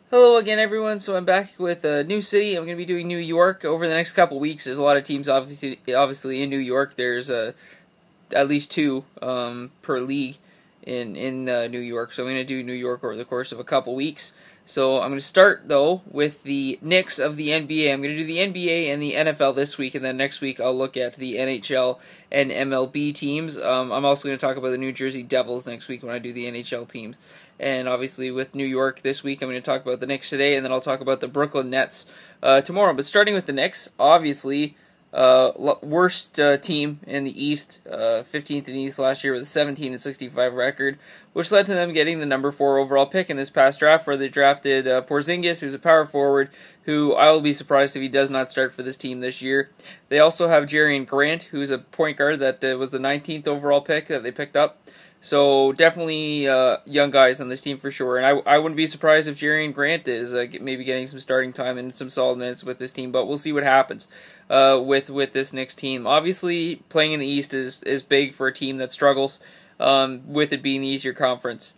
Hello again, everyone. So I'm back with a new city. I'm going to be doing New York over the next couple weeks. There's a lot of teams, obviously in New York. There's at least two per league in New York. So I'm going to do New York over the course of a couple weeks. So I'm going to start though with the Knicks of the NBA. I'm going to do the NBA and the NFL this week, and then next week I'll look at the NHL and MLB teams. I'm also going to talk about the New Jersey Devils next week when I do the NHL teams. And obviously with New York this week, I'm going to talk about the Knicks today, and then I'll talk about the Brooklyn Nets tomorrow. But starting with the Knicks, obviously, worst team in the East, 15th in the East last year with a 17-65 record, which led to them getting the number 4 overall pick in this past draft, where they drafted Porzingis, who's a power forward, who I will be surprised if he does not start for this team this year. They also have Jerian Grant, who's a point guard that was the 19th overall pick that they picked up. So definitely young guys on this team for sure, and I wouldn't be surprised if Jerian Grant is maybe getting some starting time and some solid minutes with this team, but we'll see what happens with this Knicks team. Obviously, playing in the East is big for a team that struggles with it being the easier conference.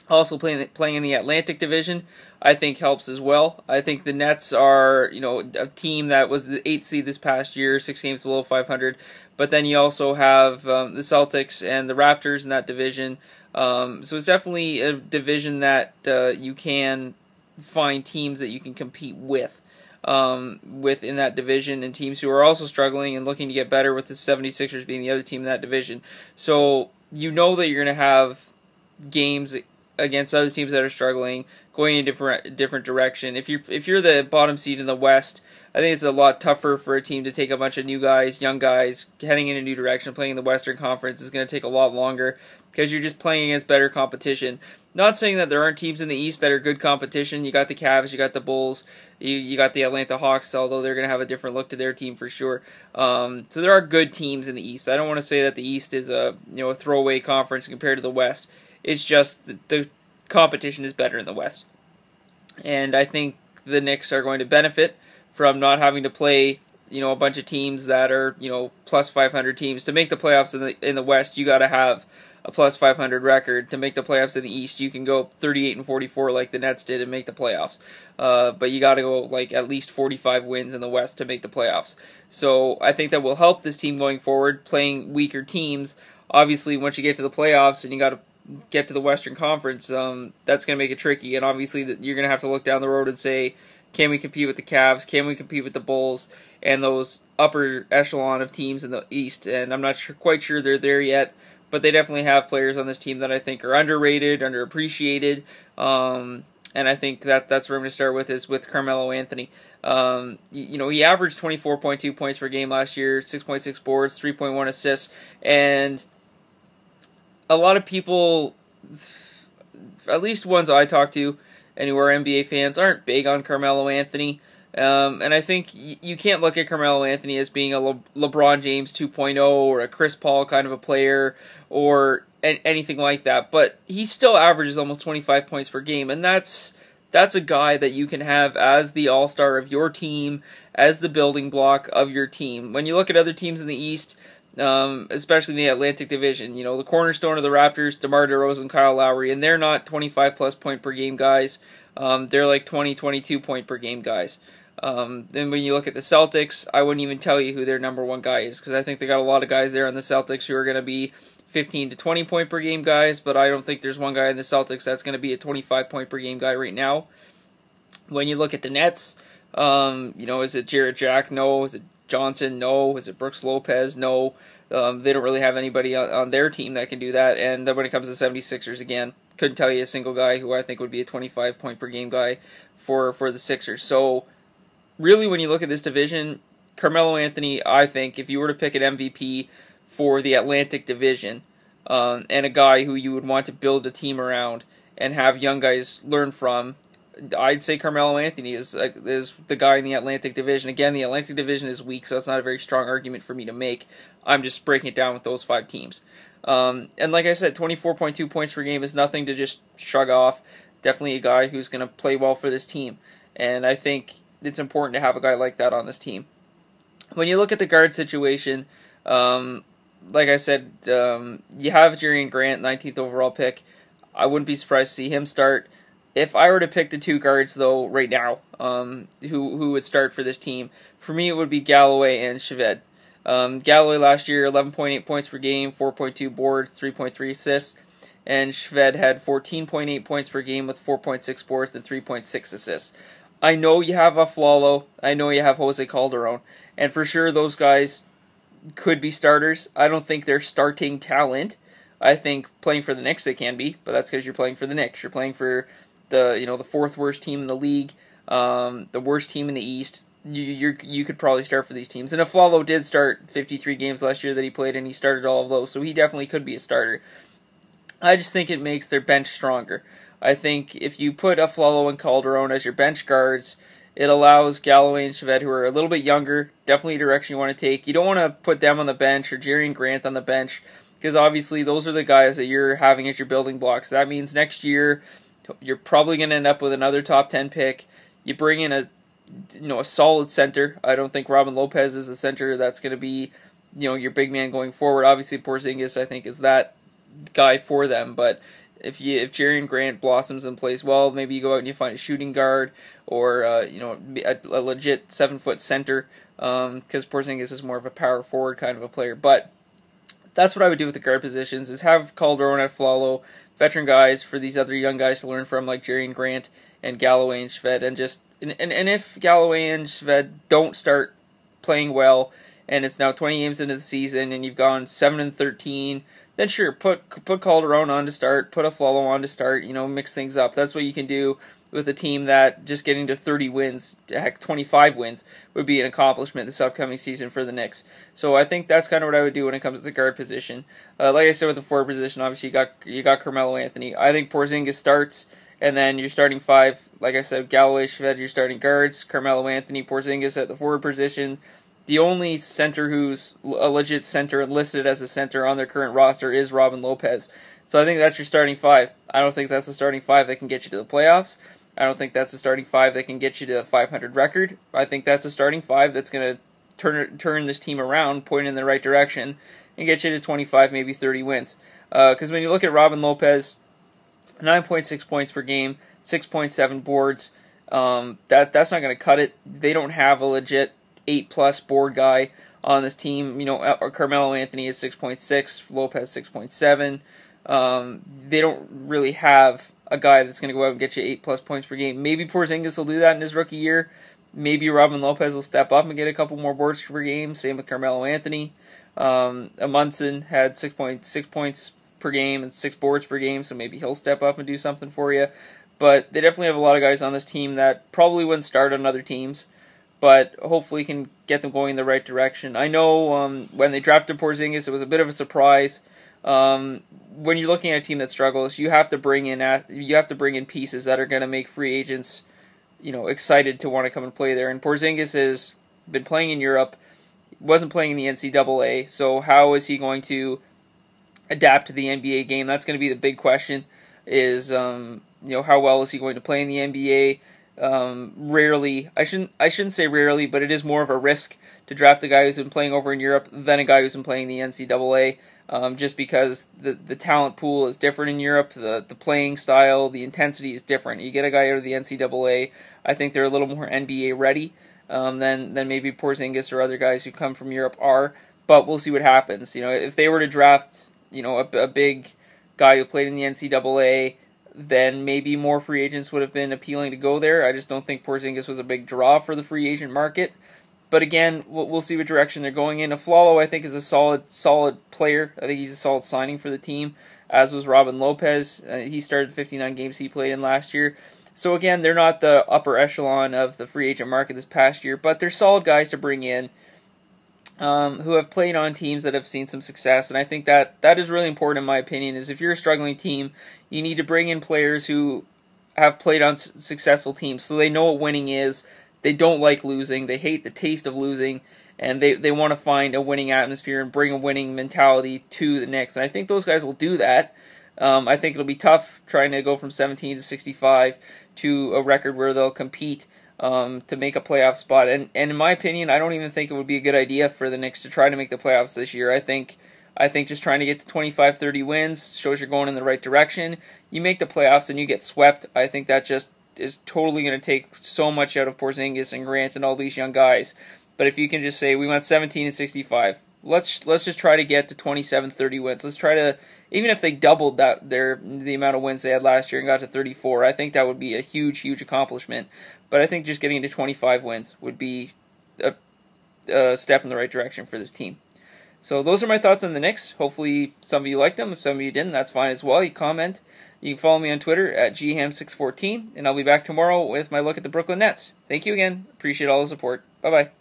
Also, playing in the Atlantic Division, I think helps as well. I think the Nets are, a team that was the 8th seed this past year, 6 games below 500. But then you also have the Celtics and the Raptors in that division. So it's definitely a division that you can find teams that you can compete with in that division, and teams who are also struggling and looking to get better, with the 76ers being the other team in that division. So you know that you're going to have games against other teams that are struggling, going in a different direction. If you're the bottom seed in the West, I think it's a lot tougher for a team to take a bunch of new guys, young guys, heading in a new direction. Playing in the Western Conference is going to take a lot longer because you're just playing against better competition. Not saying that there aren't teams in the East that are good competition. You got the Cavs, you got the Bulls, you got the Atlanta Hawks, although they're going to have a different look to their team for sure. So there are good teams in the East. I don't want to say that the East is a throwaway conference compared to the West. It's just the competition is better in the West. And I think the Knicks are going to benefit from not having to play, a bunch of teams that are, plus 500 teams. To make the playoffs in the West, you got to have a plus 500 record. To make the playoffs in the East, you can go 38-44 like the Nets did and make the playoffs. But you got to go at least 45 wins in the West to make the playoffs. So I think that will help this team going forward, playing weaker teams. Obviously, once you get to the playoffs and you got to get to the Western Conference, that's going to make it tricky. And obviously, you're going to have to look down the road and say, can we compete with the Cavs? Can we compete with the Bulls and those upper echelon of teams in the East? And I'm not quite sure they're there yet, but they definitely have players on this team that I think are underrated, underappreciated. And I think that's where I'm going to start with, is with Carmelo Anthony. He averaged 24.2 points per game last year, 6.6 boards, 3.1 assists, and a lot of people, at least ones I talk to, and who are NBA fans, aren't big on Carmelo Anthony. And I think you can't look at Carmelo Anthony as being a LeBron James 2.0 or a Chris Paul kind of a player or anything like that. But he still averages almost 25 points per game, and that's a guy that you can have as the all-star of your team, as the building block of your team. When you look at other teams in the East, especially in the Atlantic Division, the cornerstone of the Raptors, DeMar DeRozan, Kyle Lowry, and they're not 25-plus point per game guys. They're like 20, 22 point per game guys. Then when you look at the Celtics, I wouldn't even tell you who their number one guy is, because I think they got a lot of guys there on the Celtics who are going to be 15 to 20 point per game guys, but I don't think there's one guy in the Celtics that's going to be a 25 point per game guy right now. When you look at the Nets, is it Jarrett Jack? No. Is it Johnson? No. Is it Brooks Lopez? No. They don't really have anybody on their team that can do that. And then when it comes to 76ers, again, couldn't tell you a single guy who I think would be a 25 point per game guy for the Sixers. So really, when you look at this division, Carmelo Anthony, I think, if you were to pick an MVP for the Atlantic Division, and a guy who you would want to build a team around and have young guys learn from, I'd say Carmelo Anthony is the guy in the Atlantic Division. Again, the Atlantic Division is weak, so that's not a very strong argument for me to make. I'm just breaking it down with those 5 teams. And like I said, 24.2 points per game is nothing to just shrug off. Definitely a guy who's going to play well for this team. And I think it's important to have a guy like that on this team. When you look at the guard situation, like I said, you have Jerian Grant, 19th overall pick. I wouldn't be surprised to see him start. If I were to pick the two guards, though, right now, who would start for this team, for me it would be Galloway and Shved. Galloway last year, 11.8 points per game, 4.2 boards, 3.3 assists, and Shved had 14.8 points per game with 4.6 boards and 3.6 assists. I know you have Aflalo, I know you have Jose Calderon, and for sure those guys could be starters. I don't think they're starting talent. I think playing for the Knicks they can be, but that's because you're playing for the Knicks. You're playing for the fourth worst team in the league, the worst team in the East. You could probably start for these teams. And Aflalo did start 53 games last year that he played, and he started all of those, so he definitely could be a starter. I just think it makes their bench stronger. I think if you put Aflalo and Calderon as your bench guards, it allows Galloway and Shved, who are a little bit younger, definitely a direction you want to take. You don't want to put them on the bench or Jerry and Grant on the bench, because obviously those are the guys that you're having as your building blocks. That means next year you're probably going to end up with another top 10 pick. You bring in a solid center. I don't think Robin Lopez is a center that's going to be your big man going forward. Obviously Porzingis I think is that guy for them, but if Jerry and Grant blossoms and plays well, maybe you go out and you find a shooting guard or a legit 7-foot center, because Porzingis is more of a power forward kind of a player. But that's what I would do with the guard positions, is have Calderon and Aflalo, veteran guys for these other young guys to learn from, like Jerry and Grant and Galloway and Shved, and if Galloway and Shved don't start playing well, and it's now 20 games into the season and you've gone 7-13, then sure, put Calderon on to start, put Aflalo on to start, mix things up. That's what you can do with a team that just getting to 30 wins, heck, 25 wins would be an accomplishment this upcoming season for the Knicks. So I think that's kind of what I would do when it comes to the guard position. Like I said, with the forward position, obviously you got Carmelo Anthony. I think Porzingis starts, and then you're starting five. Like I said, Galloway, Shved, you're starting guards, Carmelo Anthony, Porzingis at the forward position. The only center who's a legit center and listed as a center on their current roster is Robin Lopez. So I think that's your starting five. I don't think that's the starting five that can get you to the playoffs. I don't think that's a starting five that can get you to a 500 record. I think that's a starting five that's going to turn this team around, point in the right direction, and get you to 25, maybe 30 wins. Because when you look at Robin Lopez, 9.6 points per game, 6.7 boards, that's not going to cut it. They don't have a legit 8+ board guy on this team. Carmelo Anthony is 6.6, Lopez 6.7. They don't really have a guy that's going to go out and get you 8+ points per game. Maybe Porzingis will do that in his rookie year. Maybe Robin Lopez will step up and get a couple more boards per game. Same with Carmelo Anthony. Amundsen had 6.6 points per game and 6 boards per game, so maybe he'll step up and do something for you. But they definitely have a lot of guys on this team that probably wouldn't start on other teams, but hopefully can get them going in the right direction. I know when they drafted Porzingis, it was a bit of a surprise. When you're looking at a team that struggles, you have to bring in pieces that are going to make free agents, excited to want to come and play there. And Porzingis has been playing in Europe, wasn't playing in the NCAA. So how is he going to adapt to the NBA game? That's going to be the big question. Is how well is he going to play in the NBA? Rarely, I shouldn't say rarely, but it is more of a risk to draft a guy who's been playing over in Europe than a guy who's been playing in the NCAA. Just because the talent pool is different in Europe, the playing style, the intensity is different. You get a guy out of the NCAA, I think they're a little more NBA ready than maybe Porzingis or other guys who come from Europe are. But we'll see what happens. If they were to draft a big guy who played in the NCAA, then maybe more free agents would have been appealing to go there. I just don't think Porzingis was a big draw for the free agent market. But again, we'll see what direction they're going in. Aflalo, I think, is a solid player. I think he's a solid signing for the team, as was Robin Lopez. He started 59 games he played in last year. So again, they're not the upper echelon of the free agent market this past year, but they're solid guys to bring in who have played on teams that have seen some success. And I think that is really important in my opinion, is if you're a struggling team, you need to bring in players who have played on successful teams so they know what winning is. They don't like losing. They hate the taste of losing, and they want to find a winning atmosphere and bring a winning mentality to the Knicks. And I think those guys will do that. I think it'll be tough trying to go from 17 to 65 to a record where they'll compete to make a playoff spot. And in my opinion, I don't even think it would be a good idea for the Knicks to try to make the playoffs this year. I think I think just trying to get to 25, 30 wins shows you're going in the right direction. You make the playoffs and you get swept. I think that just is totally going to take so much out of Porzingis and Grant and all these young guys. But if you can just say, we went 17-65, let's just try to get to 27, 30 wins. Let's try to, even if they doubled the amount of wins they had last year and got to 34, I think that would be a huge, huge accomplishment. But I think just getting to 25 wins would be a step in the right direction for this team. So those are my thoughts on the Knicks. Hopefully some of you liked them. If some of you didn't, that's fine as well. You comment. You can follow me on Twitter at gham614, and I'll be back tomorrow with my look at the Brooklyn Nets. Thank you again. Appreciate all the support. Bye-bye.